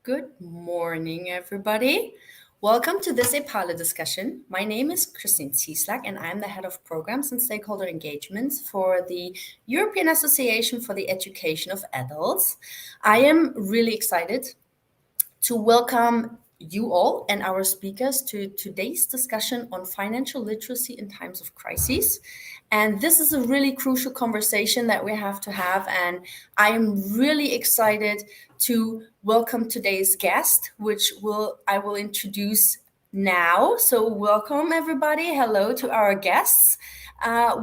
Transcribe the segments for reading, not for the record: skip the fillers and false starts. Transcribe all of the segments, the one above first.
Good morning, everybody. Welcome to this EPALE discussion. My name is Christin Cieslak, and I'm the head of Programmes and Stakeholder Engagement for the European Association for the Education of Adults. I am really excited to welcome you all and our speakers to today's discussion on financial literacy in times of crises. And this is a really crucial conversation that we have to have. And I am really excited to welcome today's guest, which I will introduce now. So welcome, everybody. Hello to our guests.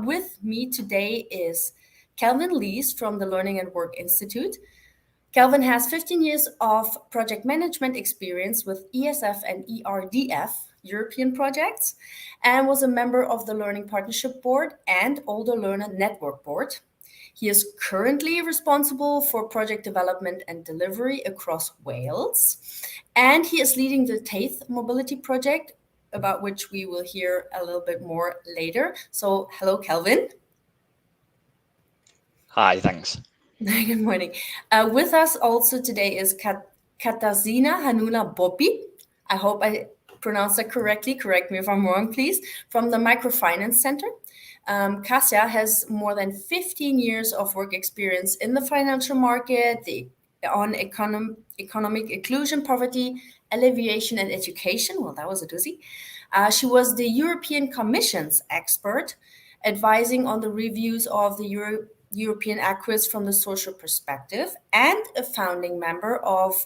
With me today is Kelvin Lees from the Learning and Work Institute. Kelvin has 15 years of project management experience with ESF and ERDF European projects and was a member of the Learning Partnership Board and Older Learner Network Board. He is currently responsible for project development and delivery across Wales, and he is leading the TAITH Mobility Project, about which we will hear a little bit more later. So, hello, Kelvin. Hi, thanks. Good morning. With us also today is Katarzyna Hanula. I hope I pronounced that correctly. Correct me if I'm wrong, please. From the Microfinance Centre. Kasia has more than 15 years of work experience in the financial market, on economic inclusion, poverty, alleviation, and education. Well, that was a doozy. She was the European Commission's expert, advising on the reviews of the European acquis from the social perspective, and a founding member of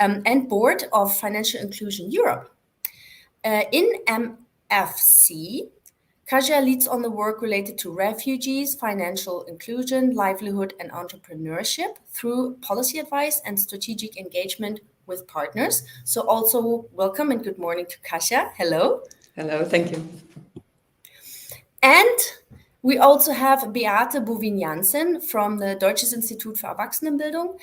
and board of Financial Inclusion Europe. In MFC, Kasia leads on the work related to refugees, financial inclusion, livelihood, and entrepreneurship through policy advice and strategic engagement with partners. So also welcome and good morning to Kasia. Hello. Hello, thank you. And we also have Beate Bowien-Jansen from the Deutsches Institut für Erwachsenenbildung.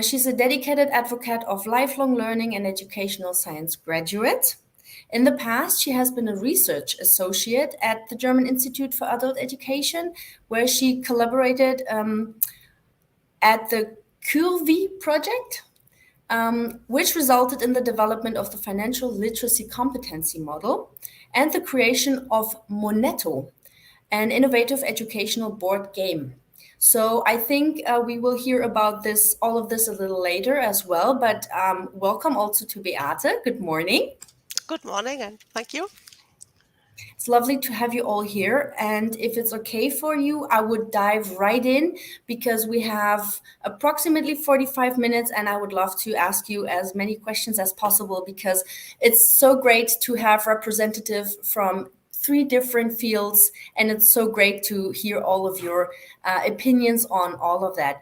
She's a dedicated advocate of lifelong learning and educational science graduate. In the past, she has been a research associate at the German Institute for Adult Education, where she collaborated at the Curvi project, which resulted in the development of the financial literacy competency model and the creation of Moneto, an innovative educational board game. So I think we will hear about all of this a little later as well, but welcome also to Beate. Good morning. Good morning and thank you. It's lovely to have you all here. And if it's okay for you, I would dive right in because we have approximately 45 minutes and I would love to ask you as many questions as possible because it's so great to have representatives from 3 different fields, and it's so great to hear all of your opinions on all of that.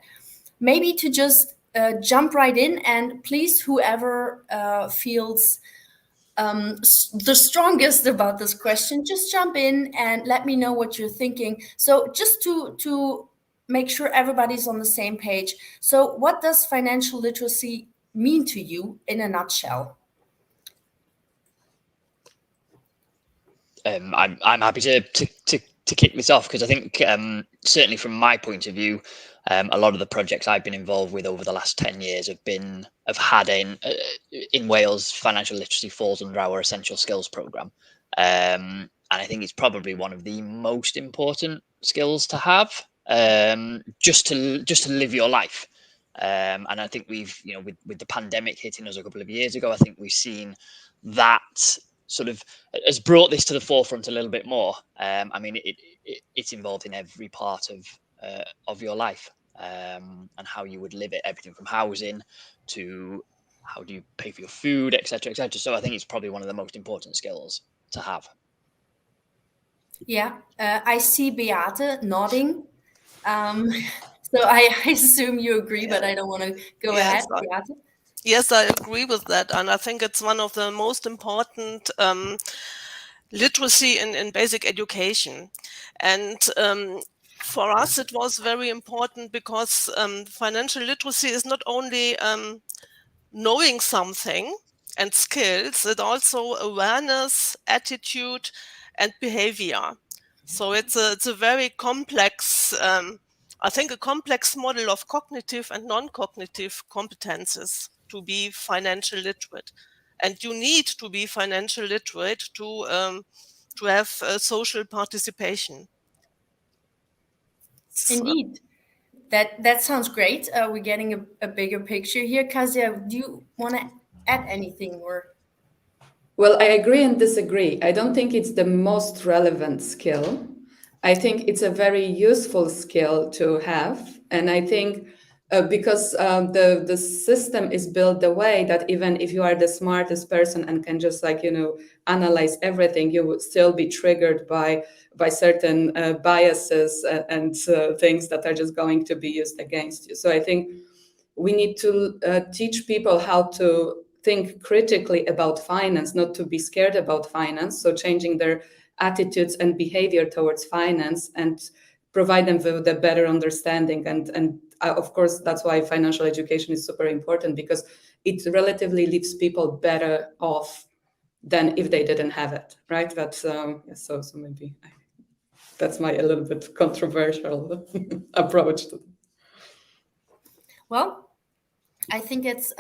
Maybe to just jump right in, and please, whoever feels the strongest about this question, just jump in and let me know what you're thinking. So just to make sure everybody's on the same page. So what does financial literacy mean to you in a nutshell? I'm happy to kick this off because I think certainly from my point of view, a lot of the projects I've been involved with over the last 10 years have had in Wales, financial literacy falls under our essential skills programme, and I think it's probably one of the most important skills to have, just to live your life. And I think we've, with the pandemic hitting us a couple of years ago, I think we've seen that sort of has brought this to the forefront a little bit more. I mean, it's involved in every part of your life, and how you would live it, everything from housing to how do you pay for your food, etc., etc. So I think it's probably one of the most important skills to have. Yeah, I see Beate nodding. So I assume you agree, but I don't want to go ahead, Beate. Yes, I agree with that. And I think it's one of the most important literacy in basic education. And for us, it was very important because financial literacy is not only knowing something and skills, it's also awareness, attitude, and behavior. So it's a very complex, I think a complex model of cognitive and non-cognitive competences. to be financial literate. And you need to be financial literate to have social participation. Indeed. That sounds great. We're getting a bigger picture here. Kasia, do you want to add anything? Well, I agree and disagree. I don't think it's the most relevant skill. I think it's a very useful skill to have. And I think because the system is built the way that even if you are the smartest person and can just analyze everything, you would still be triggered by certain biases and things that are just going to be used against you. So I think we need to teach people how to think critically about finance, not to be scared about finance. So changing their attitudes and behavior towards finance and provide them with a better understanding. And of course, that's why financial education is super important, because it relatively leaves people better off than if they didn't have it, right? That's so maybe that's my a little bit controversial approach to it. Well, I think it's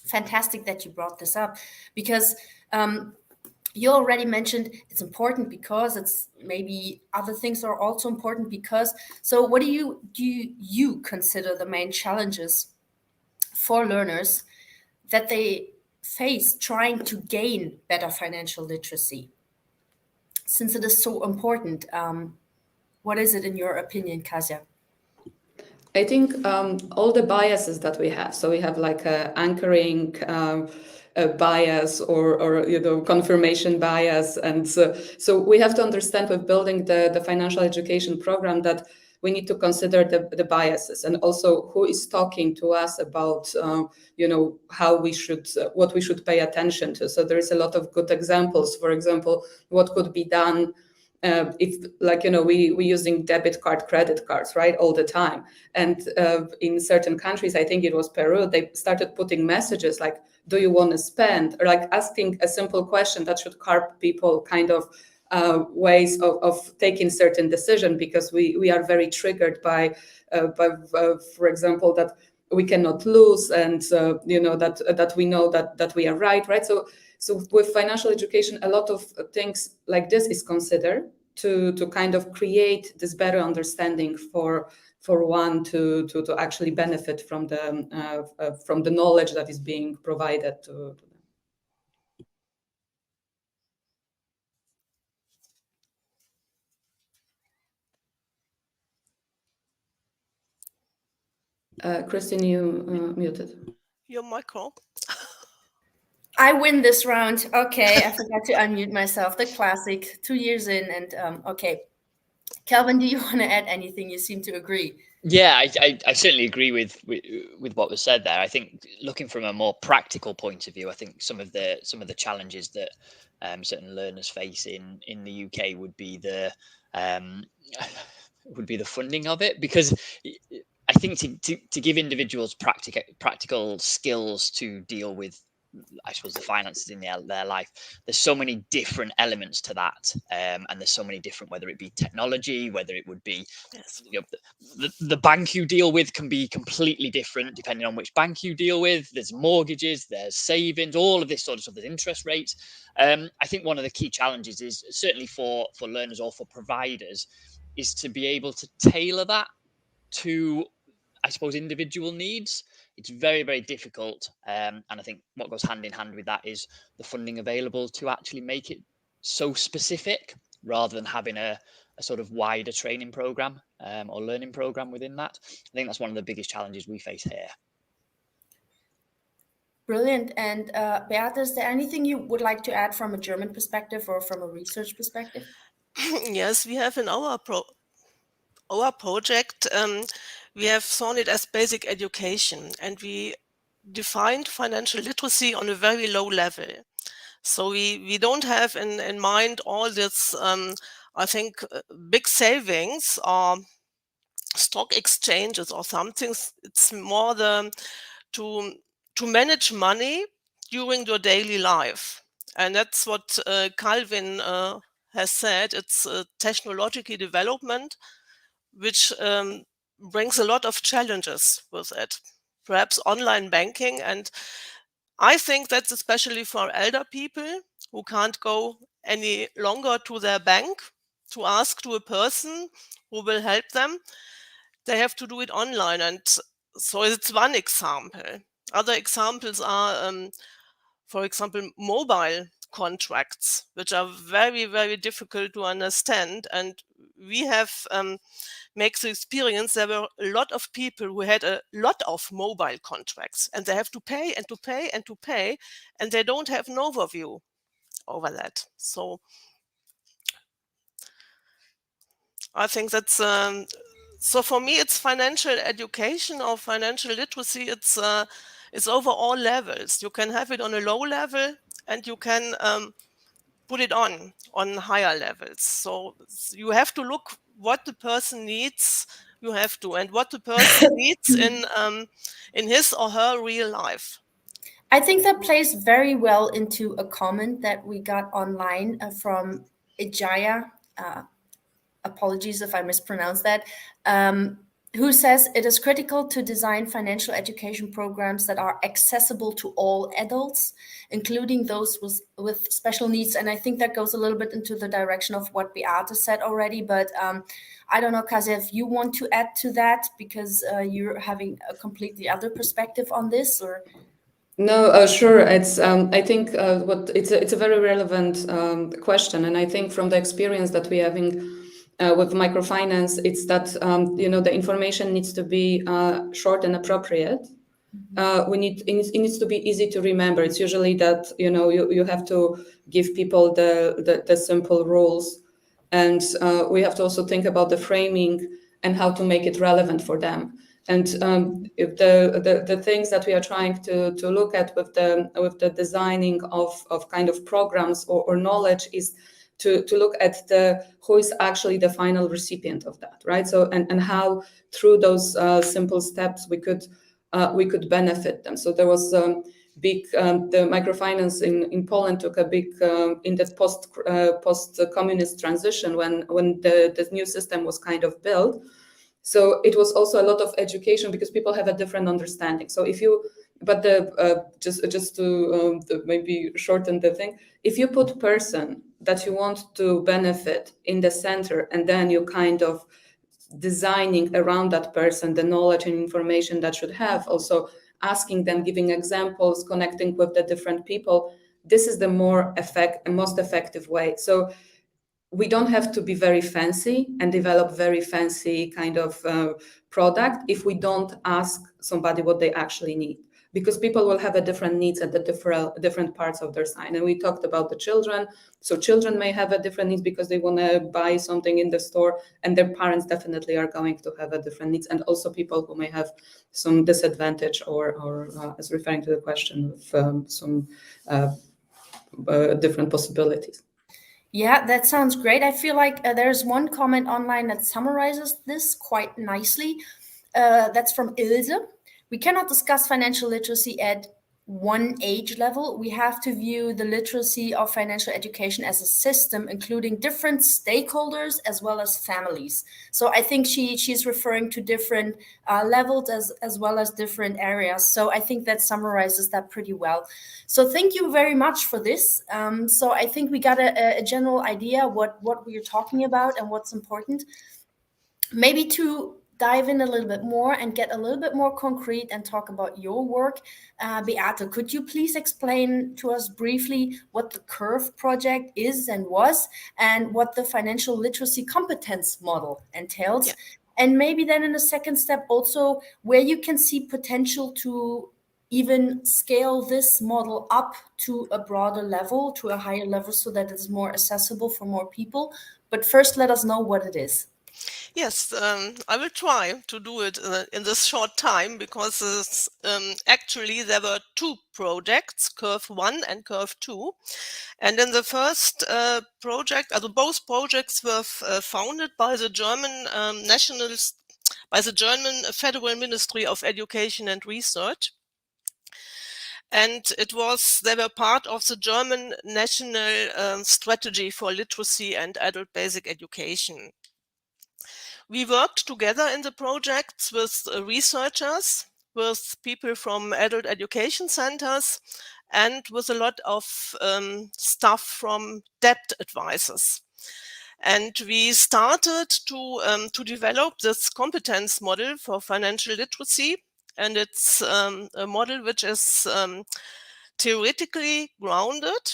fantastic that you brought this up, because you already mentioned it's important because it's maybe other things are also important because. So what do you consider the main challenges for learners that they face trying to gain better financial literacy, since it is so important? What is it in your opinion, Kasia? I think all the biases that we have. So we have like a anchoring a bias or confirmation bias, and so we have to understand with building the financial education program that we need to consider the biases, and also who is talking to us about how we should what we should pay attention to. So there is a lot of good examples. For example, what could be done if we using debit card, credit cards, right, all the time. And in certain countries, I think it was Peru, they started putting messages like, do you want to spend? Or like asking a simple question that should carb people kind of ways of taking certain decision, because we are very triggered by for example, that we cannot lose, and that we know that we are right. So with financial education, a lot of things like this is considered to kind of create this better understanding for one to actually benefit from the knowledge that is being provided to them. Christin, you muted. Your micro. I win this round. Okay, I forgot to unmute myself. The classic, 2 years in, and okay. Kelvin, do you want to add anything? You seem to agree. Yeah, I certainly agree with what was said there. I think looking from a more practical point of view, I think some of the challenges that certain learners face in the UK would be the funding of it, because I think to give individuals practical skills to deal with, I suppose, the finances in their life, there's so many different elements to that, and there's so many different, whether it be technology, whether it would be the bank you deal with can be completely different depending on which bank you deal with. There's mortgages, there's savings, all of this sort of stuff, there's interest rates. I think one of the key challenges is certainly for learners or for providers is to be able to tailor that to, I suppose, individual needs. It's very, very difficult. And I think what goes hand in hand with that is the funding available to actually make it so specific, rather than having a sort of wider training program or learning program within that. I think that's one of the biggest challenges we face here. Brilliant. And Beate, is there anything you would like to add from a German perspective or from a research perspective? Yes, we have in our project, we have shown it as basic education, and we defined financial literacy on a very low level. So we don't have in mind all this, I think, big savings or stock exchanges or something. It's more to manage money during your daily life. And that's what Calvin has said. It's a technological development which brings a lot of challenges with it. perhaps online banking. And I think that's especially for elder people who can't go any longer to their bank to ask to a person who will help them. They have to do it online. And so it's one example. Other examples are, for example, mobile contracts, which are very, very difficult to understand. And we have make the experience there were a lot of people who had a lot of mobile contracts, and they have to pay and to pay and to pay, and they don't have an overview over that. So I think that's so for me it's financial education or financial literacy. It's over all levels. You can have it on a low level, and you can put it on higher levels. So you have to look what the person needs. You have to, and what the person needs in his or her real life. I think that plays very well into a comment that we got online from Ijaya. Apologies if I mispronounced that. Who says it is critical to design financial education programs that are accessible to all adults, including those with special needs. And I think that goes a little bit into the direction of what Beate said already. But I don't know, Kasia, if you want to add to that, because you're having a completely other perspective on this, or... No, sure. It's I think it's a very relevant question, and I think from the experience that we're having with microfinance, it's that the information needs to be short and appropriate. It needs to be easy to remember. It's usually that you have to give people the simple rules, and we have to also think about the framing and how to make it relevant for them. And if the things that we are trying to look at with the designing of kind of programs or knowledge is to look at who is actually the final recipient of that, right? So and how through those simple steps we could benefit them. So there was big the microfinance in Poland took a big in that post-communist transition when the new system was kind of built. So it was also a lot of education because people have a different understanding. So just to maybe shorten the thing, if you put person that you want to benefit in the center, and then you kind of designing around that person the knowledge and information that should have, also asking them, giving examples, connecting with the different people, this is the most effective way. So we don't have to be very fancy and develop very fancy kind of product if we don't ask somebody what they actually need, because people will have a different needs at the different parts of their side. And we talked about the children. So children may have a different needs because they want to buy something in the store, and their parents definitely are going to have a different needs. And also people who may have some disadvantage or as referring to the question of some different possibilities. Yeah, that sounds great. I feel like there's one comment online that summarizes this quite nicely. That's from Ilse. We cannot discuss financial literacy at one age level. We have to view the literacy of financial education as a system, including different stakeholders as well as families. So I think she's referring to different levels as well as different areas. So I think that summarizes that pretty well. So thank you very much for this. So I think we got a general idea what we're talking about and what's important. Maybe to dive in a little bit more and get a little bit more concrete and talk about your work. Beate, could you please explain to us briefly what the CURVE project is and was, and what the financial literacy competence model entails? Yeah. And maybe then in a second step also where you can see potential to even scale this model up to a broader level, to a higher level, so that it's more accessible for more people. But first, let us know what it is. Yes, I will try to do it in this short time, because actually there were two projects, CURVE 1 and CURVE 2. And in the first project, both projects were founded by the German by the German Federal Ministry of Education and Research. And they were part of the German National Strategy for Literacy and Adult Basic Education. We worked together in the projects with researchers, with people from adult education centers and with a lot of staff from debt advisors. And we started to develop this competence model for financial literacy. And it's a model which is theoretically grounded,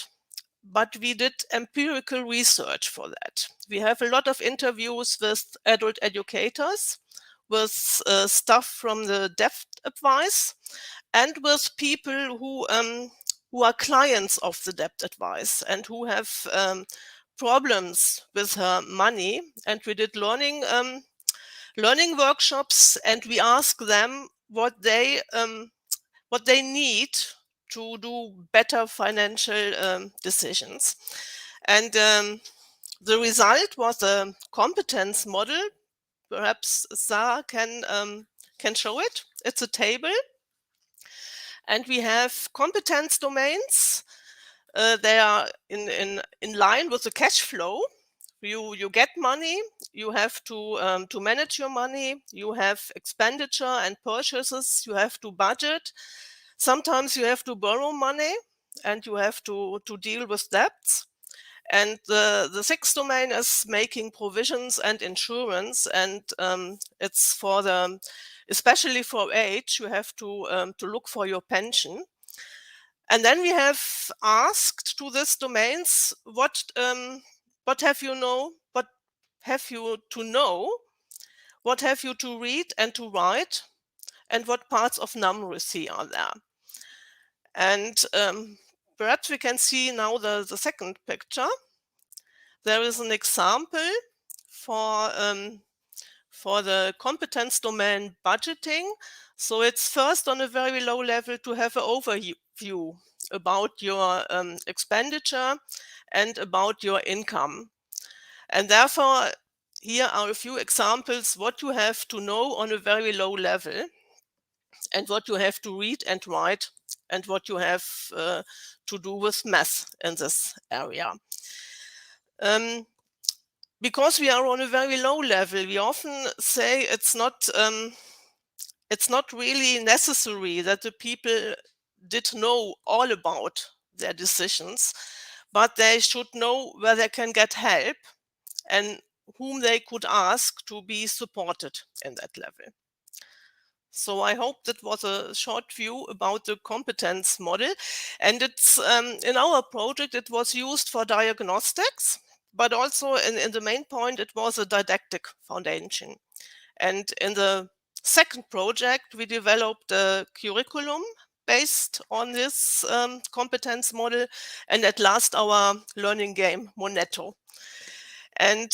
but we did empirical research for that. We have a lot of interviews with adult educators, with staff from the debt advice, and with people who are clients of the debt advice and who have problems with her money. And we did learning workshops, and we asked them what they need to do better financial decisions. And the result was a competence model. Perhaps Sarah can show it. It's a table. And we have competence domains. They are in line with the cash flow. You get money, you have to manage your money, you have expenditure and purchases, you have to budget. Sometimes you have to borrow money and you have to deal with debts. And the sixth domain is making provisions and insurance. And it's for especially for age, you have to look for your pension. And then we have asked to these domains, what have you know? What have you to know? What have you to read and to write? And what parts of numeracy are there? And perhaps we can see now the second picture. There is an example for the competence domain budgeting. So it's first on a very low level to have an overview about your expenditure and about your income. And therefore, here are a few examples what you have to know on a very low level and what you have to read and write and what you have to do with math in this area. Because we are on a very low level, we often say it's not really necessary that the people did know all about their decisions, but they should know where they can get help and whom they could ask to be supported in that level. So I hope that was a short view about the competence model. And it's in our project, it was used for diagnostics, but also in the main point, it was a didactic foundation. And in the second project, we developed a curriculum based on this competence model, and at last our learning game, Monetto. And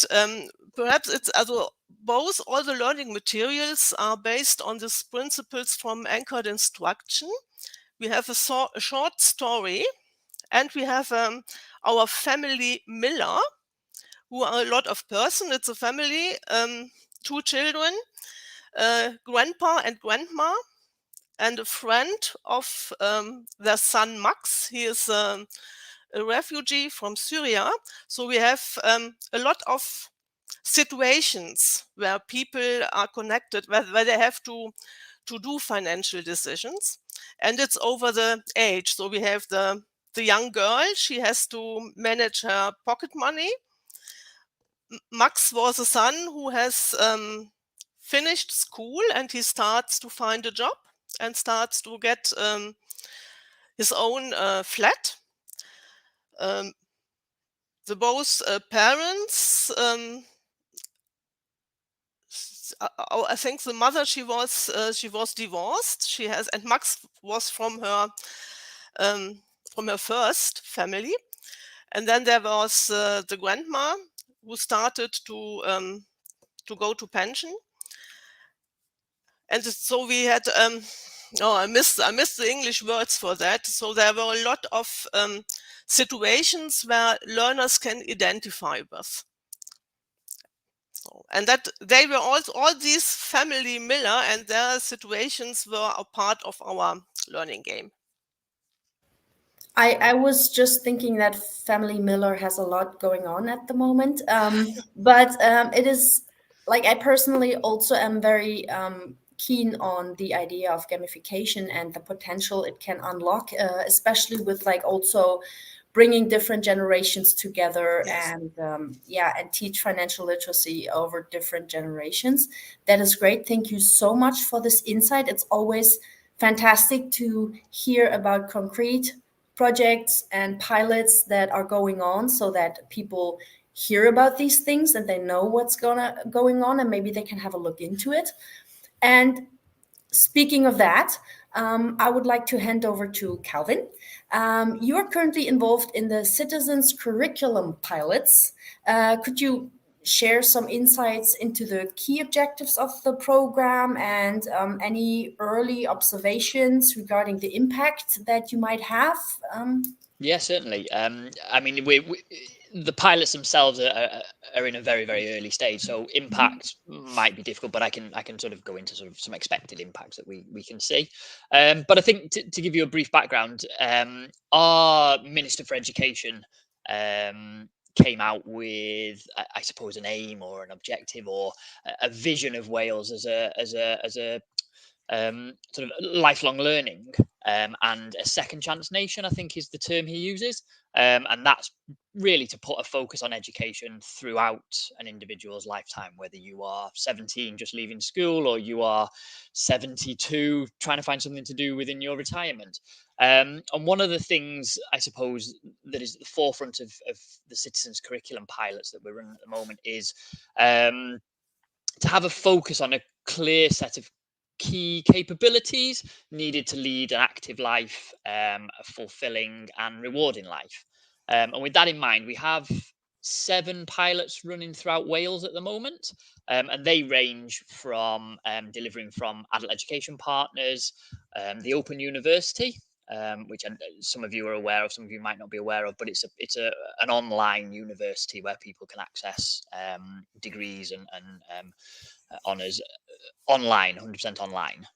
perhaps it's also both all the learning materials are based on these principles from anchored instruction. We have a short story, and we have our family Miller, who are a lot of persons. It's a family, 2 children, grandpa and grandma, and a friend of their son Max. He is a refugee from Syria. So we have a lot of situations where people are connected, where they have to do financial decisions. And it's over the age. So we have the young girl, she has to manage her pocket money. Max was a son who has finished school, and he starts to find a job and starts to get his own flat. The both parents, I think the mother, she was divorced. And Max was from her first family, and then there was the grandma who started to go to pension, and so we had I missed the English words for that. So there were a lot of situations where learners can identify with. So, and that they were all these family Miller, and their situations were a part of our learning game. I was just thinking that Family Miller has a lot going on at the moment, but it is like I personally also am very keen on the idea of gamification and the potential it can unlock, especially with like also bringing different generations together. Yes. And teach financial literacy over different generations. That is great. Thank you so much for this insight. It's always fantastic to hear about concrete projects and pilots that are going on, so that people hear about these things and they know what's going on, and maybe they can have a look into it. And speaking of that, I would like to hand over to Calvin. You are currently involved in the Citizens Curriculum pilots. Could you share some insights into the key objectives of the program and any early observations regarding the impact that you might have? Yeah, certainly. I mean, the pilots themselves are in a very, very early stage, so impact might be difficult, but I can sort of go into sort of some expected impacts that we can see. But I think to give you a brief background, our Minister for Education came out with, I suppose, an aim or an objective or a vision of Wales as a sort of lifelong learning and a second chance nation, I think is the term he uses. And that's really to put a focus on education throughout an individual's lifetime, whether you are 17 just leaving school or you are 72 trying to find something to do within your retirement. And one of the things, I suppose, that is at the forefront of the Citizens Curriculum pilots that we're running at the moment is to have a focus on a clear set of key capabilities needed to lead an active life, a fulfilling and rewarding life. And with that in mind, we have 7 pilots running throughout Wales at the moment, and they range from delivering from adult education partners, the Open University, which some of you are aware of, some of you might not be aware of, but it's an online university where people can access degrees and honours online, 100% online.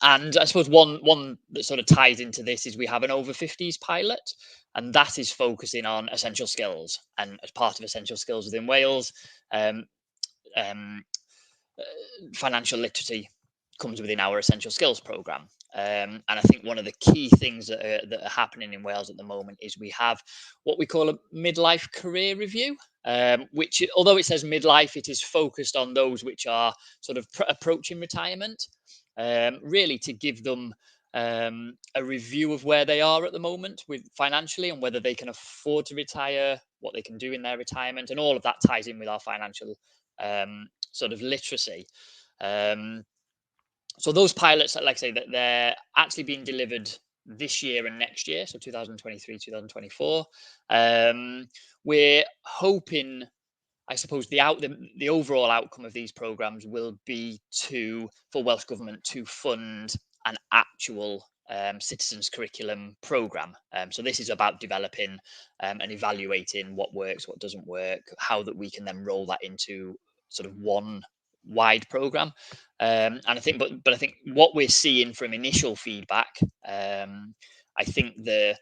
And I suppose one that sort of ties into this is we have an over 50s pilot, and that is focusing on essential skills. And as part of essential skills within Wales, financial literacy comes within our essential skills programme. And I think one of the key things that are happening in Wales at the moment is we have what we call a midlife career review, which, although it says midlife, it is focused on those which are sort of approaching retirement, really to give them a review of where they are at the moment with financially and whether they can afford to retire, what they can do in their retirement, and all of that ties in with our financial sort of literacy. So those pilots, like I say, that they're actually being delivered this year and next year, so 2023, 2024. We're hoping, I suppose, the overall outcome of these programs will be for Welsh Government to fund an actual citizens curriculum program. So this is about developing and evaluating what works, what doesn't work, how that we can then roll that into sort of one wide program. And I think, but I think what we're seeing from initial feedback, I think the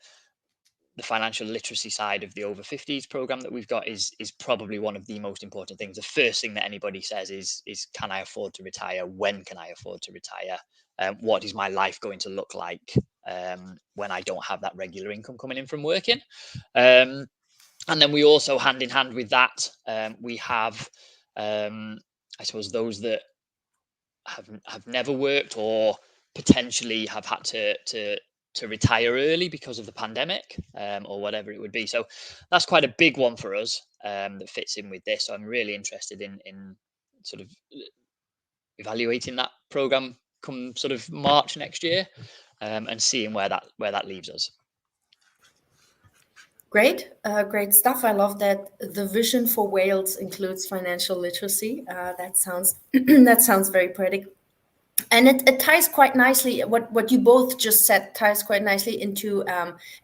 financial literacy side of the over 50s program that we've got is probably one of the most important things. The first thing that anybody says is can I afford to retire? When can I afford to retire? What is my life going to look like when I don't have that regular income coming in from working? And then we also, hand in hand with that, we have, I suppose, those that have never worked or potentially have had to retire early because of the pandemic, or whatever it would be. So that's quite a big one for us that fits in with this. So I'm really interested in sort of evaluating that program come sort of March next year, and seeing where that leaves us. Great, great stuff. I love that the vision for Wales includes financial literacy. That sounds that sounds very poetic. And it ties quite nicely, what you both just said ties quite nicely into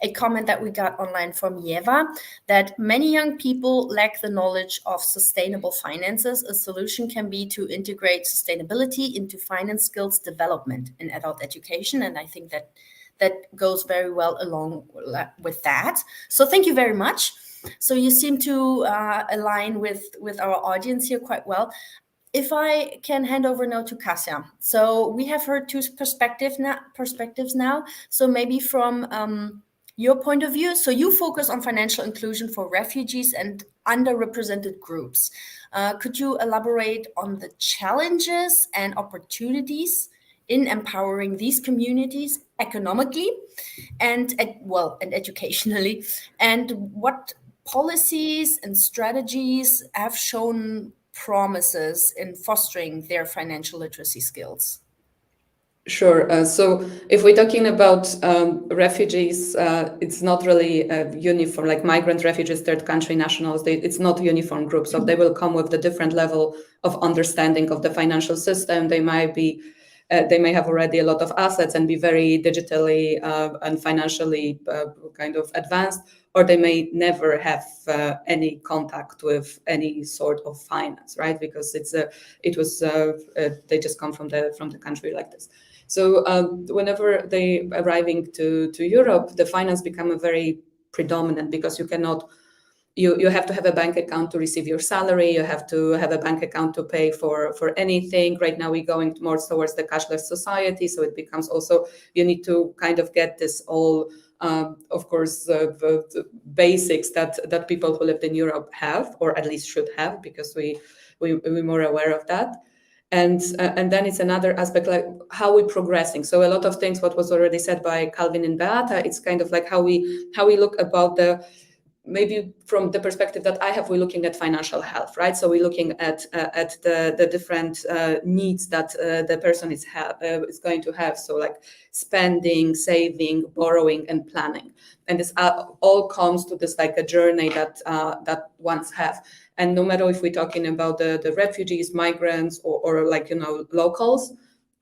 a comment that we got online from Yeva, that many young people lack the knowledge of sustainable finances. A solution can be to integrate sustainability into finance skills development in adult education. And I think that goes very well along with that. So thank you very much. So you seem to align with our audience here quite well. if I can hand over now to Kasia. So we have heard two perspectives now. So maybe from your point of view, so you focus on financial inclusion for refugees and underrepresented groups. Could you elaborate on the challenges and opportunities in empowering these communities economically and educationally, and what policies and strategies have shown promises in fostering their financial literacy skills? Sure. So if we're talking about refugees, it's not really uniform, like migrant refugees, third country nationals, it's not a uniform group. So they will come with a different level of understanding of the financial system. They may have already a lot of assets and be very digitally and financially kind of advanced, or they may never have any contact with any sort of finance, right? Because they just come from the country like this. So whenever they arriving to Europe, the finance become a very predominant, because you have to have a bank account to receive your salary. You have to have a bank account to pay for anything. Right now we're going more towards the cashless society. So it becomes also, you need to kind of get this all, of course, the basics that people who lived in Europe have, or at least should have, because we're more aware of that. And then it's another aspect, like how we're progressing. So a lot of things, what was already said by Calvin and Beate, it's kind of like how we look about maybe from the perspective that I have, we're looking at financial health, right? So we're looking at the different needs that the person is going to have. So like spending, saving, borrowing, and planning. And this all comes to this like a journey that ones have. And no matter if we're talking about the refugees, migrants, or like, locals,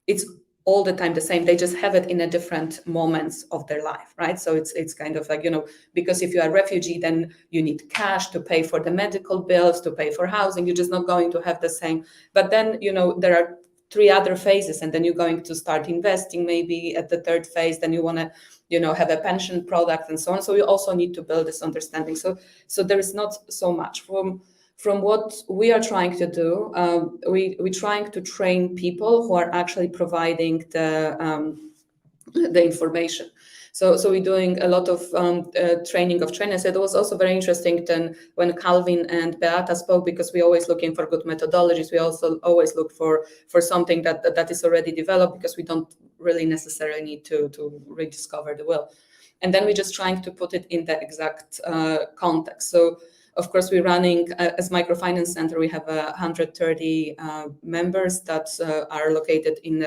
it's all the time the same. They just have it in a different moments of their life, right? So it's kind of like, because if you are a refugee, then you need cash to pay for the medical bills, to pay for housing. You're just not going to have the same. But then, there are 3 other phases, and then you're going to start investing maybe at the 3rd phase. Then you want to, have a pension product and so on. So you also need to build this understanding. So there is not so much from what we are trying to do. We're trying to train people who are actually providing the information. So we're doing a lot of training of trainers. It was also very interesting then when Calvin and Beate spoke, because we're always looking for good methodologies. We also always look for something that is already developed, because we don't really necessarily need to rediscover the wheel. And then we're just trying to put it in the exact context. So of course, we're running, as Microfinance Centre, we have 130 members that are located in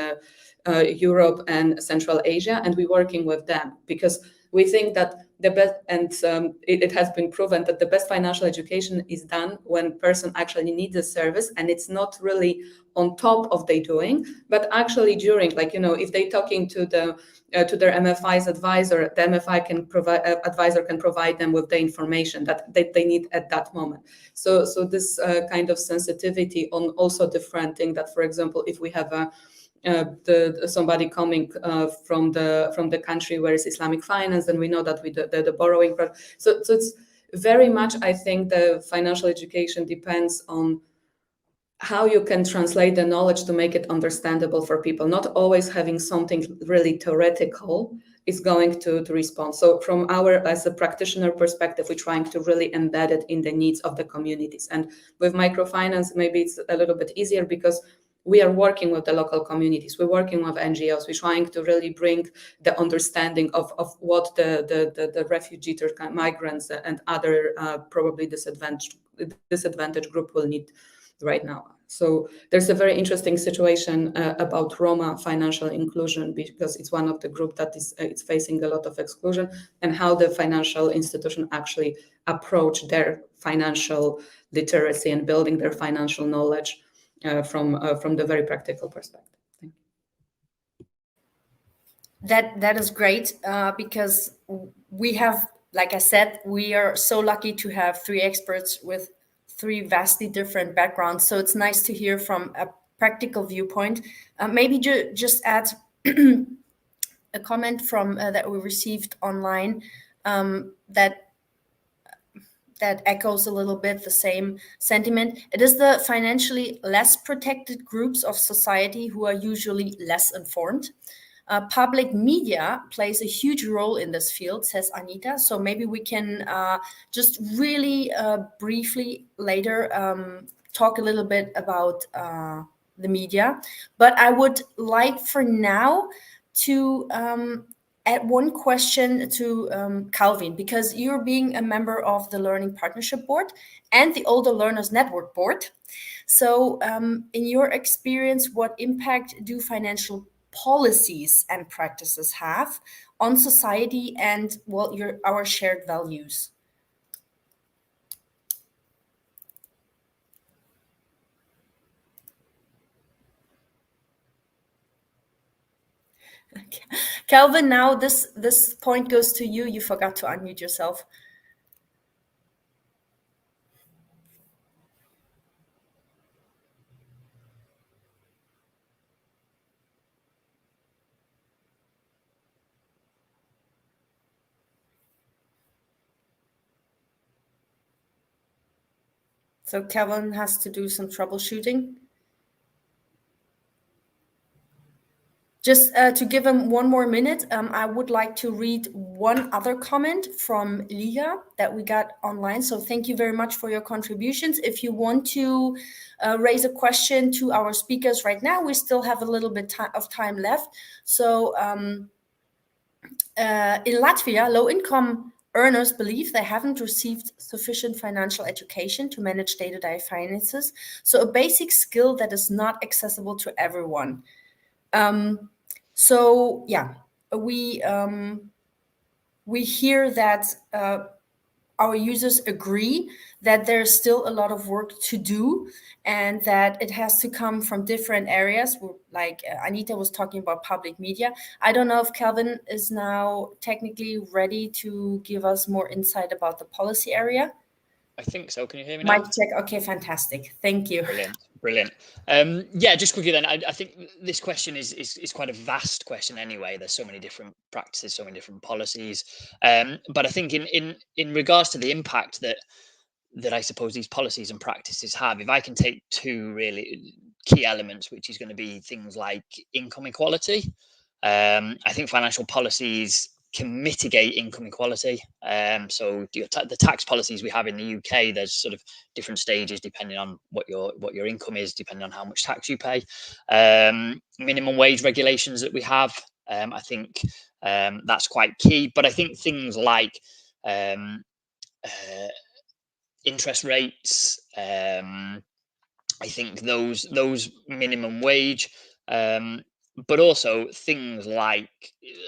Europe and Central Asia, and we're working with them because we think that the best, and it has been proven that the best financial education is done when person actually needs a service, and it's not really on top of they doing, but actually during, like, if they talking to their MFI's advisor, the MFI can provide, advisor can provide them with the information that they need at that moment. So this kind of sensitivity on also different thing that, for example, if we have somebody coming from the country where it's Islamic finance, then we know that with the borrowing. So it's very much, I think, the financial education depends on how you can translate the knowledge to make it understandable for people. Not always having something really theoretical is going to respond. So from as a practitioner perspective, we're trying to really embed it in the needs of the communities. And with microfinance, maybe it's a little bit easier because we are working with the local communities. We're working with NGOs. We're trying to really bring the understanding of what the refugee migrants and other probably disadvantaged group will need right now. So there's a very interesting situation about Roma financial inclusion, because it's one of the group that it's facing a lot of exclusion, and how the financial institution actually approach their financial literacy and building their financial knowledge from the very practical perspective. Thank you. That is great because we have, like I said, we are so lucky to have 3 experts with 3 vastly different backgrounds. So it's nice to hear from a practical viewpoint. Maybe just add a comment from that we received online that that echoes a little bit the same sentiment. It is the financially less protected groups of society who are usually less informed. Public media plays a huge role in this field, says Anita. So maybe we can just really briefly later talk a little bit about the media. But I would like for now to add one question to Calvin, because you're being a member of the Learning Partnership Board and the Older Learners Network Board. So in your experience, what impact do financial policies and practices have on society and, well, our shared values? Calvin, now this point goes to you. You forgot to unmute yourself. So Calvin has to do some troubleshooting. Just to give him one more minute, I would like to read one other comment from Liga that we got online. So thank you very much for your contributions. If you want to raise a question to our speakers right now, we still have a little bit of time left. So in Latvia, low-income earners believe they haven't received sufficient financial education to manage day-to-day finances. So a basic skill that is not accessible to everyone. So yeah, we hear that our users agree that there's still a lot of work to do and that it has to come from different areas. Like Anita was talking about public media. I don't know if Calvin is now technically ready to give us more insight about the policy area. I think so. Can you hear me now? Mic check. Okay, fantastic. Thank you. Brilliant. Yeah, just quickly then, I think this question is quite a vast question anyway. There's so many different practices, so many different policies. But I think in regards to the impact that I suppose these policies and practices have, if I can take two really key elements, which is going to be things like income equality. I think financial policies can mitigate income inequality. So the tax policies we have in the UK, there's sort of different stages depending on what your income is, depending on how much tax you pay. Minimum wage regulations that we have, I think that's quite key. But I think things like interest rates, I think those minimum wage, but also things like,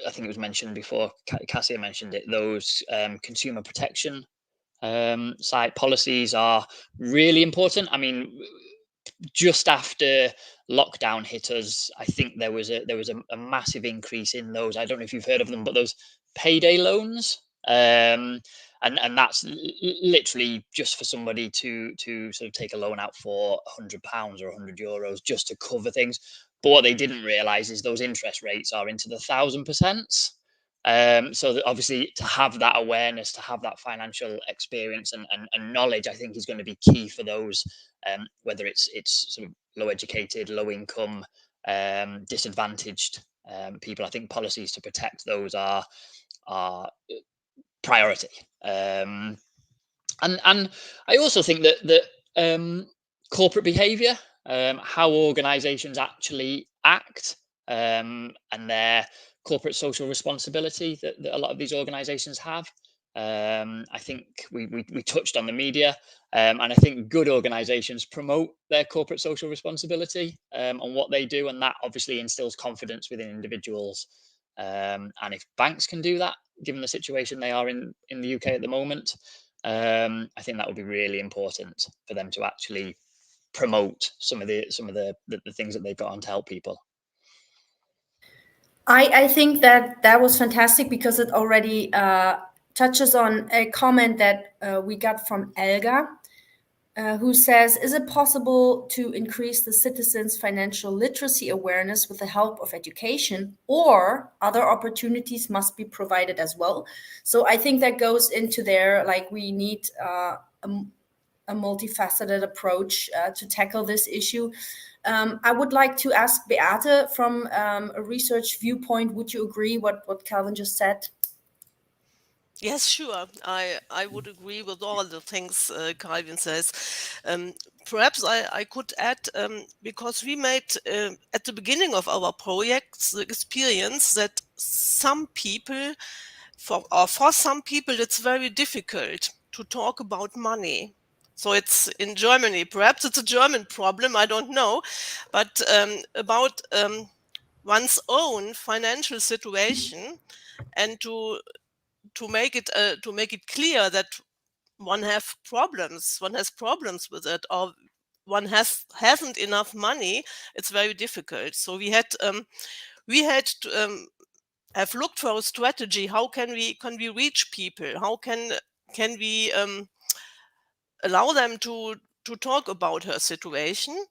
I think it was mentioned before, Cassia mentioned it, those consumer protection side policies are really important. I mean, just after lockdown hit us, I think there was a massive increase in those. I don't know if you've heard of them, but those payday loans. And that's literally just for somebody to sort of take a loan out for £100 or €100 just to cover things. But what they didn't realise is those interest rates are into the 1,000%. So that obviously to have that awareness, to have that financial experience and knowledge, I think is going to be key for those, whether it's sort of low educated, low income, disadvantaged people. I think policies to protect those are priority. And I also think that corporate behaviour, how organisations actually act, and their corporate social responsibility that a lot of these organisations have. I think we touched on the media, and I think good organisations promote their corporate social responsibility on what they do, and that obviously instills confidence within individuals. And if banks can do that, given the situation they are in the UK at the moment, I think that would be really important for them to actually promote some of the things that they've got on to help people. I think that was fantastic because it already touches on a comment that we got from Elga. who says, is it possible to increase the citizens' financial literacy awareness with the help of education, or other opportunities must be provided as well? So I think that goes into there, like we need a multifaceted approach to tackle this issue. I would like to ask Beate, from a research viewpoint, would you agree what Calvin just said? Yes, sure. I would agree with all the things Calvin says. Perhaps I could add, because we made at the beginning of our projects the experience that some people, for some people, it's very difficult to talk about money. So it's in Germany. Perhaps it's a German problem, I don't know. But about one's own financial situation, and to make it clear that one has problems with it, or one hasn't enough money, it's very difficult. So we had to have looked for a strategy. How can we reach people? How can we allow them to talk about her situation?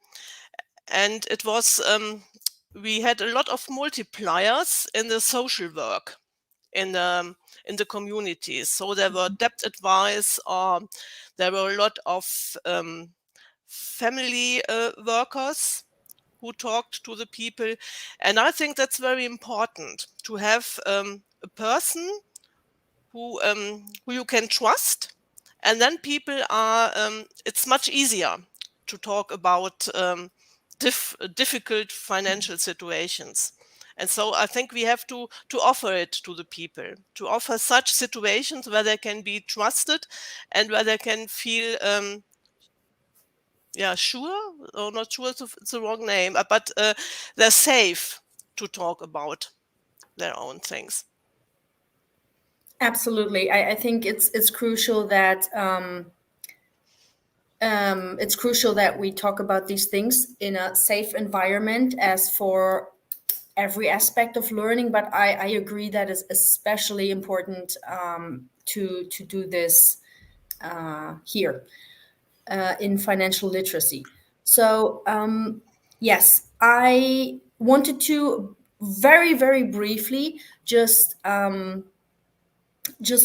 And it was we had a lot of multipliers in the social work in the communities. So there were debt advice, or there were a lot of family workers who talked to the people. And I think that's very important, to have a person who you can trust, and then people are it's much easier to talk about difficult financial situations. And so I think we have to offer it to the people, to offer such situations where they can be trusted and where they can feel sure, or not sure, it's the wrong name, but they're safe to talk about their own things. Absolutely. I think it's crucial that we talk about these things in a safe environment, as for every aspect of learning. But I agree that it's especially important to do this here in financial literacy. So yes, I wanted to very, very briefly just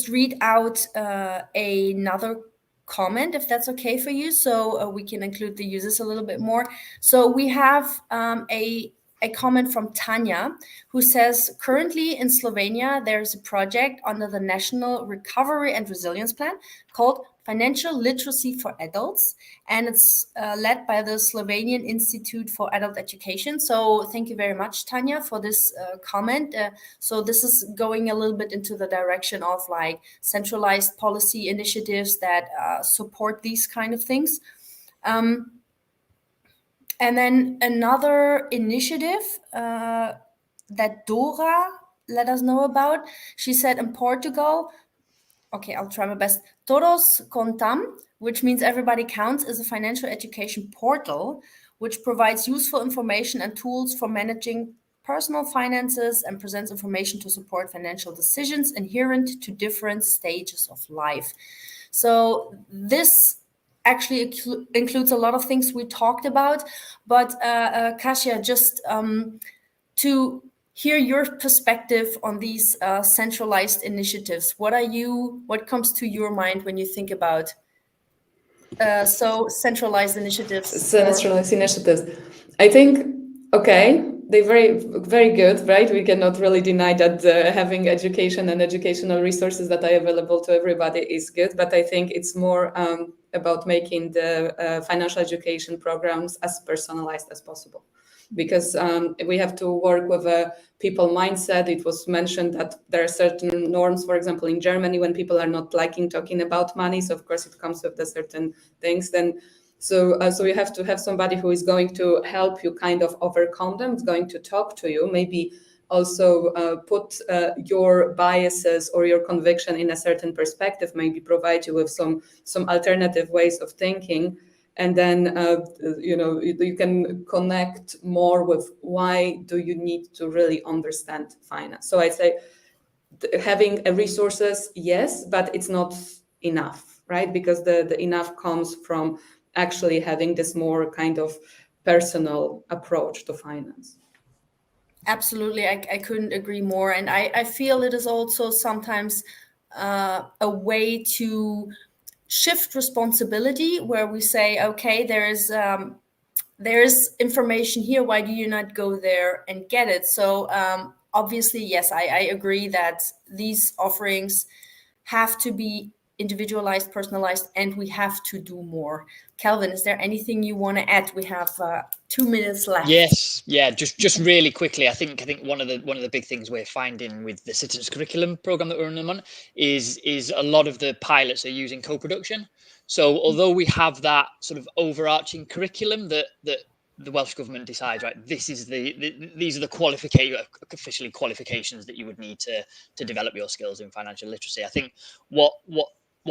read out another comment, if that's okay for you, so we can include the users a little bit more. So we have a comment from Tanya, who says, currently in Slovenia, there's a project under the National Recovery and Resilience Plan called Financial Literacy for Adults, and it's led by the Slovenian Institute for Adult Education. So thank you very much, Tanya, for this comment. So this is going a little bit into the direction of like centralized policy initiatives that support these kind of things. And then another initiative that Dora let us know about, she said in Portugal, okay, I'll try my best, Todos Contam, which means everybody counts, is a financial education portal which provides useful information and tools for managing personal finances and presents information to support financial decisions inherent to different stages of life. So this actually includes a lot of things we talked about, but Kasia, just to hear your perspective on these centralized initiatives. What comes to your mind when you think about centralized initiatives? Centralized initiatives. I think, okay, they're very, very good, right? We cannot really deny that having education and educational resources that are available to everybody is good, but I think it's more about making the financial education programs as personalized as possible. Because we have to work with a people mindset. It was mentioned that there are certain norms, for example, in Germany, when people are not liking talking about money. So of course it comes with the certain things. Then, so you have to have somebody who is going to help you kind of overcome them. It's going to talk to you, maybe also put your biases or your conviction in a certain perspective, maybe provide you with some alternative ways of thinking. And then, you can connect more with why do you need to really understand finance. So I'd say having resources, yes, but it's not enough, right? Because the enough comes from actually having this more kind of personal approach to finance. Absolutely, I couldn't agree more. And I feel it is also sometimes a way to shift responsibility, where we say, okay, there's information here, why do you not go there and get it? So obviously, yes, I agree that these offerings have to be individualized, personalized, and we have to do more. Kelvin, is there anything you want to add? We have 2 minutes left. Yes, yeah, just really quickly. I think one of the big things we're finding with the Citizens Curriculum program that we're running on is a lot of the pilots are using co-production. So although we have that sort of overarching curriculum that the Welsh government decides, right, this is these are the officially qualifications that you would need to develop your skills in financial literacy. I think what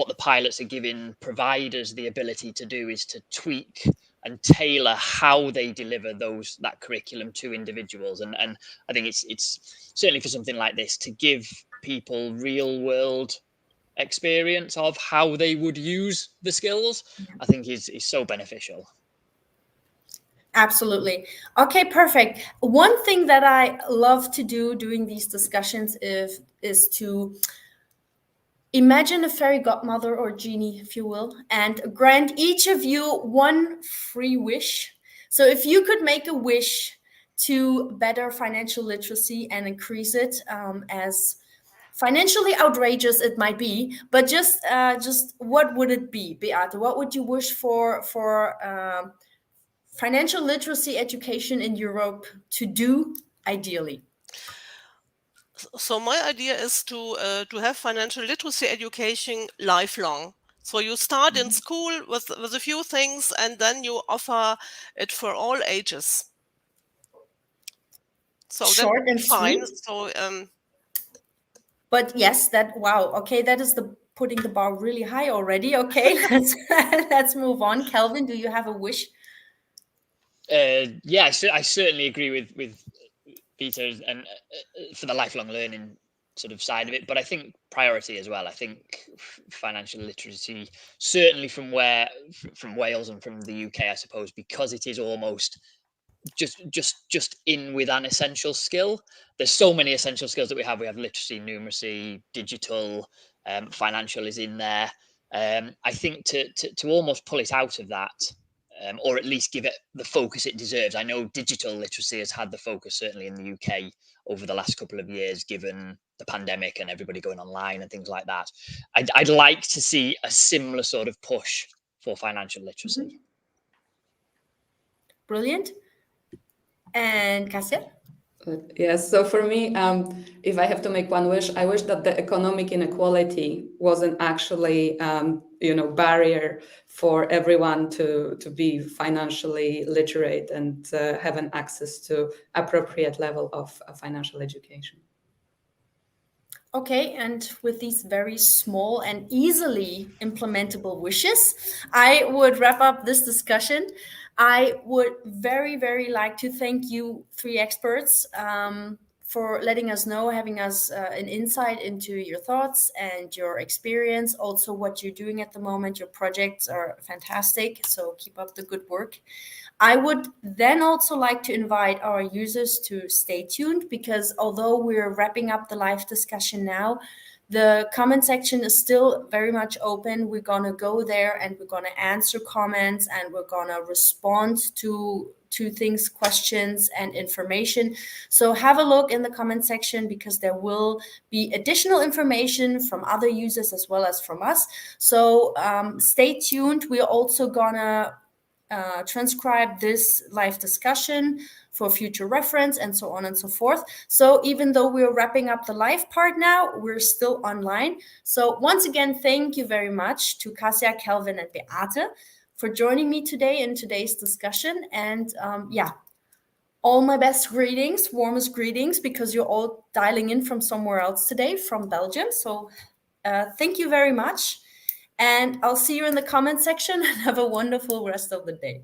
the pilots are giving providers the ability to do is to tweak and tailor how they deliver that curriculum to individuals. And I think it's certainly for something like this, to give people real world experience of how they would use the skills, I think is so beneficial. Absolutely. Okay, perfect. One thing that I love to do during these discussions is to imagine a fairy godmother or genie, if you will, and grant each of you one free wish. So if you could make a wish to better financial literacy and increase it, as financially outrageous it might be, but just what would it be, Beate? What would you wish for financial literacy education in Europe to do ideally? So my idea is to have financial literacy education lifelong. So you start in school with a few things, and then you offer it for all ages. So short and fine. sweet. So but yes, wow. Okay, that is putting the bar really high already. Okay, let's move on. Kelvin, do you have a wish? Yeah, I certainly agree with Beate and for the lifelong learning sort of side of it, but I think priority as well. I think financial literacy, certainly from Wales and from the UK, I suppose, because it is almost just in with an essential skill. There's so many essential skills that we have. We have literacy, numeracy, digital, financial is in there. I think to almost pull it out of that, or at least give it the focus it deserves. I know digital literacy has had the focus, certainly in the UK, over the last couple of years, given the pandemic and everybody going online and things like that. I'd like to see a similar sort of push for financial literacy. Mm-hmm. Brilliant. And Kasia? Yes, so for me, if I have to make one wish, I wish that the economic inequality wasn't actually, barrier for everyone to be financially literate and have an access to appropriate level of financial education. Okay, and with these very small and easily implementable wishes, I would wrap up this discussion. I would very, very like to thank you three experts for letting us know, having us an insight into your thoughts and your experience, also what you're doing at the moment. Your projects are fantastic, so keep up the good work. I would then also like to invite our users to stay tuned, because although we're wrapping up the live discussion now, the comment section is still very much open. We're going to go there and we're going to answer comments, and we're going to respond to things, questions and information. So have a look in the comment section, because there will be additional information from other users as well as from us. So stay tuned. We're also going to transcribe this live discussion for future reference and so on and so forth. So even though we're wrapping up the live part now, we're still online. So once again, thank you very much to Kasia, Kelvin and Beate for joining me today in today's discussion. And all my best greetings, warmest greetings, because you're all dialing in from somewhere else today, from Belgium. So thank you very much. And I'll see you in the comment section, and have a wonderful rest of the day.